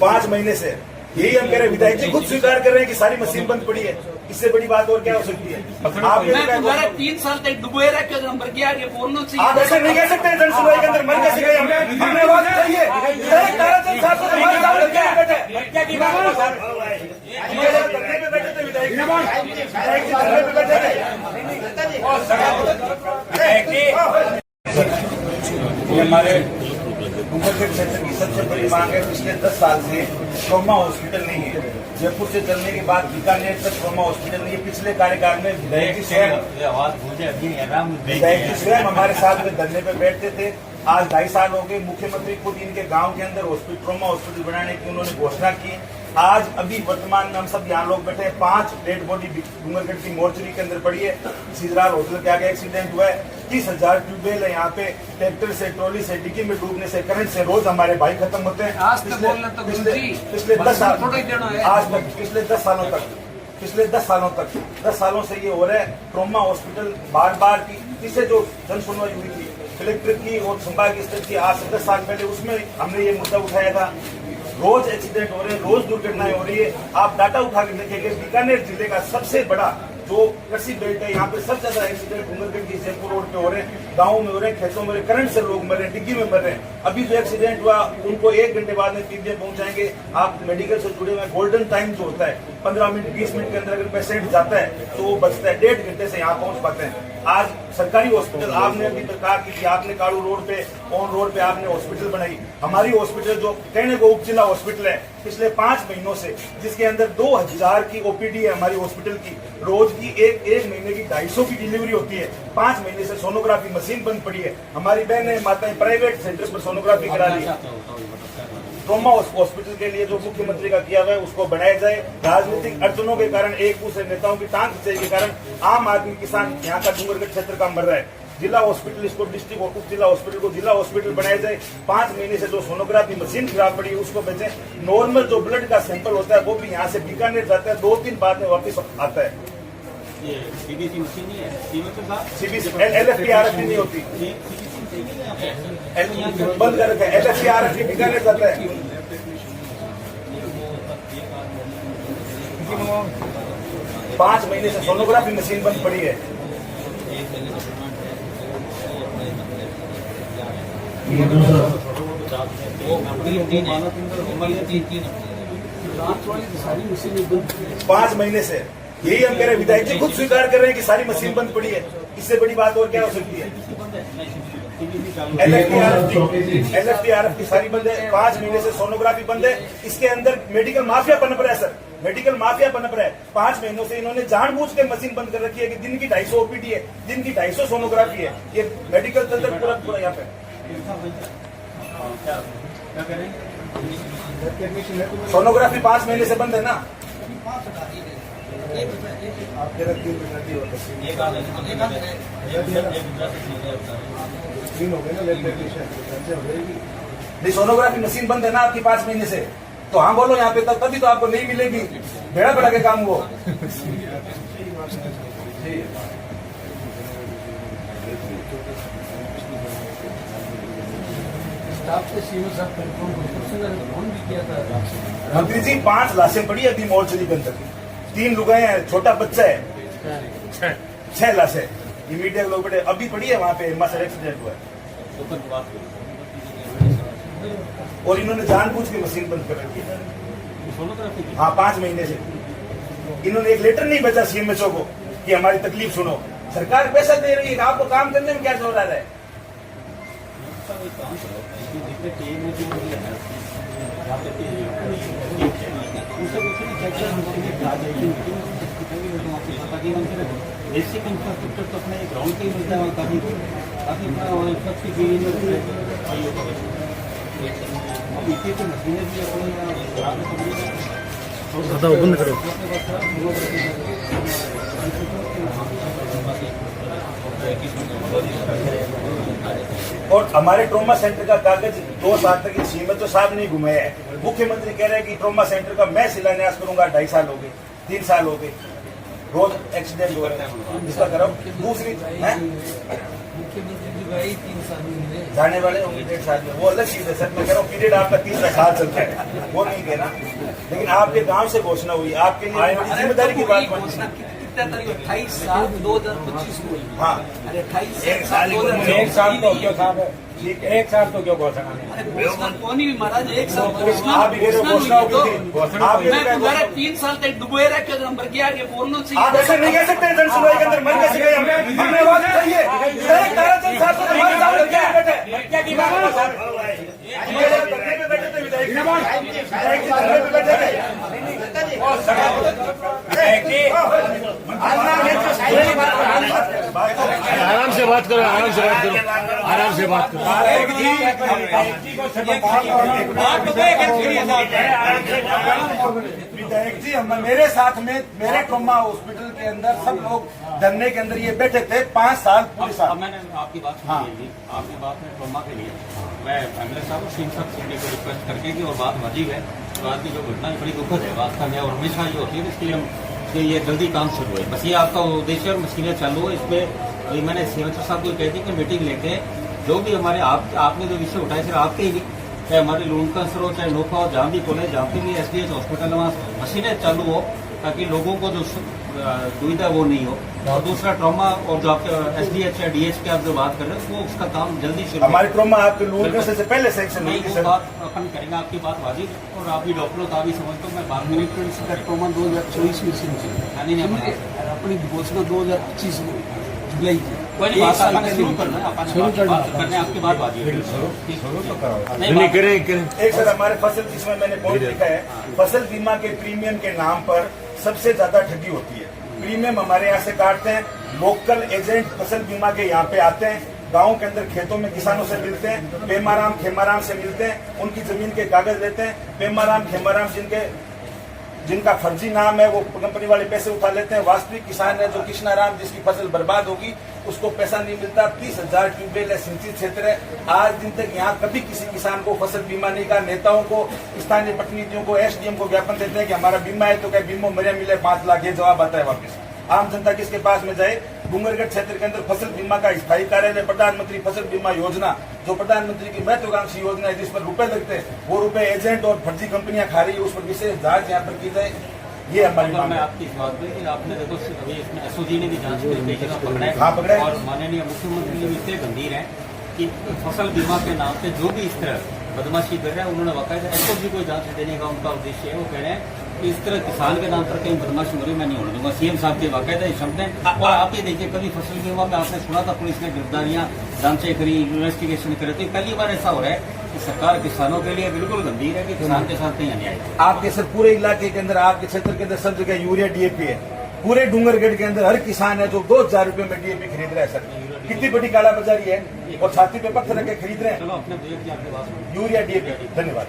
5 महीने से यही हम कह रहे हैं। विधायक जी खुद स्वीकार कर रहे हैं कि सारी मशीन बंद पड़ी है। इससे बड़ी बात और क्या हो सकती है? तुम्हारे 3 साल तक डुबोए रखे नंबर किया आप ऐसे नहीं कह सकते। जन सुनवाई के अंदर मर कैसे गए? हमने आवाज चाहिए। ताराचंद साहब को हमारे सामने क्या बैठे? धरने पे बैठे थे विधायक जी, धरने पे बैठे थे। हमारे डूंगरगढ़ क्षेत्र की सबसे बड़ी मांग है। पिछले 10 साल से ट्रॉमा हॉस्पिटल नहीं है। जयपुर से चलने के बाद बीकानेर तक ट्रॉमा हॉस्पिटल नहीं है। पिछले कार्यकाल में विधायक जी स्वयं हमारे साथ में धरने पे बैठते थे। आज 2.5 साल हो गए। मुख्यमंत्री खुद इनके गांव के अंदर ट्रॉमा हॉस्पिटल बनाने की उन्होंने घोषणा की। आज अभी वर्तमान में हम सब यहाँ लोग बैठे हैं। 5 डेड बॉडी डूंगरगढ़ की मोर्चरी के अंदर पड़ी है। सीजराल होटल के आगे एक्सीडेंट हुआ है। 30,000 ट्यूबवेल है यहाँ पे। ट्रैक्टर से, ट्रॉली से, डिग्गी में डूबने से, करंट से रोज हमारे भाई खत्म होते हैं। पिछले 10 साल आज तक पिछले 10 सालों तक 10 सालों से ये हो रहा है। ट्रॉमा हॉस्पिटल बार बार की इससे जो जन सुनवाई हुई थी कलेक्टर की और संभाग स्तर की आज से 10 साल पहले, उसमें हमने ये मुद्दा उठाया था। रोज एक्सीडेंट हो रहे हैं, रोज दुर्घटनाएं हो रही है। आप डाटा उठा के देखेंगे बीकानेर जिले का सबसे बड़ा जो कृषि बेल्ट है, यहाँ पे सबसे ज्यादा एक्सीडेंट डूंगरगढ़ की जयपुर रोड पे हो रहे हैं। गाँव में हो रहे हैं, खेतों में हो रहे हैं, करंट से लोग मर रहे हैं, डिग्गी में मर रहे हैं। अभी जो एक्सीडेंट हुआ उनको 1 घंटे बाद में पीजीआई पहुंचाएंगे। आप मेडिकल से जुड़े हुए गोल्डन टाइम जो होता है 15 मिनट 20 मिनट के अंदर अगर पेशेंट जाता है तो वो बचता है। 1.5 घंटे से यहाँ पहुंच पाते हैं। आज सरकारी हॉस्पिटल आपने अभी तक कहा कि आपने कालू रोड पे ऑन रोड पे आपने हॉस्पिटल बनाई। हमारी हॉस्पिटल जो कहने को उप जिला हॉस्पिटल है पिछले 5 महीनों से, जिसके अंदर 2000 की ओपीडी है हमारी हॉस्पिटल की। रोज की एक महीने की 250 की डिलीवरी होती है। 5 महीने से सोनोग्राफी मशीन बंद पड़ी है। हमारी बहनें माताएं प्राइवेट सेंटर पर सोनोग्राफी करा रही है। ट्रॉमा हॉस्पिटल के लिए जो मुख्यमंत्री का किया हुआ है उसको बनाया जाए। राजनीतिक अड़चनों के कारण, एक दूसरे नेताओं की टांग खिंचाई के कारण आम आदमी किसान यहाँ का डूंगरगढ़ क्षेत्र का मर रहा है। जिला हॉस्पिटल इसको डिस्ट्रिक्ट उप जिला हॉस्पिटल को जिला हॉस्पिटल बनाया जाए। 5 महीने से जो सोनोग्राफी मशीन खराब पड़ी है उसको बेचें। नॉर्मल जो ब्लड का सैंपल होता है वो भी यहाँ से बीकानेर जाता है, 2-3 बाद में वापिस आता है। सीबीसी मशीन नहीं है, सीबीसी LFT-RFT नहीं होती, बंद कर रखा है। LFT-RFT बीकानेर जाता है। 5 महीने से सोनोग्राफी मशीन बंद पड़ी है। पांच महीने से यही हम कह रहे हैं। विधायक जी खुद स्वीकार कर रहे हैं कि सारी मशीन बंद पड़ी है। इससे बड़ी बात और क्या हो सकती है? LFT-RFT की सारी बंद है। 5 महीने से सोनोग्राफी बंद है। इसके अंदर मेडिकल माफिया पनप रहा है सर, मेडिकल माफिया पनप रहा है। 5 महीनों से इन्होंने जानबूझ के मशीन बंद कर रखी है कि दिन की 250 ओपीडी है, दिन की 250 सोनोग्राफी है। ये मेडिकल तंत्र पूरा यहाँ पे सोनोग्राफी 5 महीने से बंद है ना। नहीं, सोनोग्राफी मशीन बंद है ना आपकी 5 महीने से। तो हाँ बोलो यहाँ पे, तभी तो आपको नहीं मिलेगी। बेड़ा बेड़ा के काम वो मंत्री जी 5 लाशें पड़ी अभी मोर्चरी के अंदर। 3 लुगाए हैं, छोटा बच्चा है। 6 लाशें ये मीडिया के लोग बैठे अभी पड़ी है वहां पे। सर एक्सीडेंट हुआ है और इन्होंने जानबूझ के मशीन बंद कर रखी है। हाँ 5 महीने से इन्होंने एक लेटर नहीं भेजा CMHO को कि हमारी तकलीफ सुनो। सरकार पैसा दे रही है, आपको काम करने में क्या चल रहा है? बेसिक इंफ्रास्ट्रक्चर तो अपने ग्राउंड के ही मिलता है। काफी मशीनें भी बंद करो। और हमारे ट्रॉमा सेंटर का कागज 2 साल तक CMHO साहब नहीं घुमाया है। मुख्यमंत्री कह रहे हैं कि ट्रॉमा सेंटर का मैं शिलान्यास करूंगा। 2.5 साल हो गए, 3 साल हो गए, रोज एक्सीडेंट हो रहे हैं। इसका करो। दूसरी वही 3 साल में जाने वाले होंगे 1.5 साल में, वो अलग चीज है सर। मैं कह रहा हूँ पीरियड आपका 3 साल चलता है, वो नहीं कहना। लेकिन आपके गांव से घोषणा हुई, आपके लिए बड़ी जिम्मेदारी की बात बनी। घोषणा कितना तारीख 28 साल 2025 को हुई। हाँ, अरे 28 एक साल ही बोलो। एक साल तो क्यों साहब, एक साल तो क्यों घोषणा नहीं? अरे घोषणा कौन ही महाराज, एक साल घोषणा आप ही कह रहे हो घोषणा होगी थी। आप ये मैं कह तुम्हारे रहे हो। 3 साल तक डुबोए रह के नंबर किया आगे बोलना चाहिए। आप ऐसे नहीं कह सकते जन सुनवाई के अंदर मर कैसे गए हमने बात चाहिए विधायक ताराचंद साहब तो हमारे साथ बैठे क्या की बात है सर? धरने पे बैठे थे विधायक विधायक जी धरने पे बैठे थे। आराम से बात करो, आराम से बात करो, आराम से बात करो। विधायक जी हम मेरे साथ में मेरे ट्रॉमा हॉस्पिटल के अंदर सब लोग धरने के अंदर ये बैठे थे 5 साल पूरे साल। अब मैंने आपकी बात सुनी थी, आपकी बात में ट्रॉमा के लिए मैं एमएलए साहब और सिंह साहब को रिक्वेस्ट करके कि और बात वाजिब है, तो आज की जो घटना है बड़ी दुखद है, वास्तव में और हमेशा ये होती है, इसके लिए हम कि ये जल्दी काम शुरू है। बस ये आपका उद्देश्य और मशीनें चालू है। इसमें अभी मैंने सीएमएचओ साहब को कहती कि मीटिंग लेके जो भी हमारे आपने जो विषय उठाए सिर्फ आपके ही, चाहे हमारे लून कैंसर हो, चाहे नोखा हो, जहाँ भी कॉलेज, जहाँ पे भी एसडीएच हॉस्पिटल वहाँ मशीनें चालू हो, ताकि लोगों को जो दुविधा वो नहीं हो। और दूसरा ट्रॉमा और जो आपके एसडीएच या डीएच की आप जो बात कर रहे हैं वो उसका काम जल्दी शुरू हमारे ट्रॉमा आपके लोन कैसे से पहले सेक्शन नहीं, हुई थी वो सर। बात अपन करेंगे, आपकी बात वाजिब और आप भी डॉक्टर तो आप भी समझते हो, मैं बात नहीं ट्रॉमा 2024 में अपनी घोषणा 2025 में जुलाई की। कोई नहीं, बात अपन शुरू करना है, अपन बात करने आपकी बात वाजिब है। नहीं, नहीं बात- करें। एक सर हमारे फसल, जिसमें मैंने पॉइंट लिखा है, फसल बीमा के प्रीमियम के नाम पर सबसे ज्यादा ठगी होती है। प्रीमियम हमारे यहाँ से काटते हैं, लोकल एजेंट फसल बीमा के यहाँ पे आते हैं, गांव के अंदर खेतों में किसानों से मिलते हैं, पेमाराम खेमाराम से मिलते हैं, उनकी जमीन के कागज लेते हैं। पेमाराम खेमाराम जिनका फर्जी नाम है वो कंपनी वाले पैसे उठा लेते हैं। वास्तविक किसान है जो कृष्णाराम, जिसकी फसल बर्बाद होगी, उसको पैसा नहीं मिलता। 30,000 ट्यूबवेल है, सिंचित क्षेत्र है। आज दिन तक यहाँ कभी किसी किसान को फसल बीमा नहीं का। नेताओं को, स्थानीय प्रतिनिधियों को, एसडीएम को ज्ञापन देते हैं कि हमारा बीमा है, तो क्या बीमा मेरे मिले 5 लाख, ये जवाब आता है वापस। आम जनता किसके पास में जाए? डूंगरगढ़ क्षेत्र के अंदर फसल बीमा का स्थायी कार्यालय, प्रधानमंत्री फसल बीमा योजना, जो प्रधानमंत्री की महत्वाकांक्षी योजना है, जिस पर रुपए लगते हैं, वो रुपए एजेंट और फर्जी कंपनियां खा रही है, उस पर विशेष जांच यहाँ पर की जाए। ये हमारी मांग मैं है। आपकी इस बात पे कि आपने देखो अभी इसमें एसओजी ने भी जांच करी, कई जगह पकड़ा है। हाँ, पकड़ा है। और माननीय मुख्यमंत्री भी इतने गंभीर हैं कि फसल बीमा के नाम पे जो भी इस तरह बदमाशी कर रहे हैं, उन्होंने बाकायदा एसओजी को जांच देने का उनका उद्देश्य है। वो कह रहे हैं कि इस तरह किसान के नाम पर कहीं बदमाशी हो रही, मैं नहीं होने दूंगा। सीएम साहब के बाकायदा ये शब्द हैं। और आप ये देखिए, कभी फसल बीमा में आपने सुना था पुलिस ने गिरफ्तारियां, जांचें करी, इन्वेस्टिगेशन करे, तो पहली बार ऐसा हो रहा है कि सरकार किसानों के लिए बिल्कुल गंभीर है कि किसान के साथ कहीं अन्याय है। आपके सर पूरे इलाके के अंदर, आपके क्षेत्र के अंदर सब जगह यूरिया डीएपी है। पूरे डूंगरगढ़ के अंदर हर किसान है जो 2,000 रुपए में डीएपी खरीद रहा है सर। कितनी बड़ी कालाबाजारी है, और छाती पे पत्थर रख के खरीद रहे हैं चलो अपने बुजुर्ग की आपके पास यूरिया डीएपी। धन्यवाद।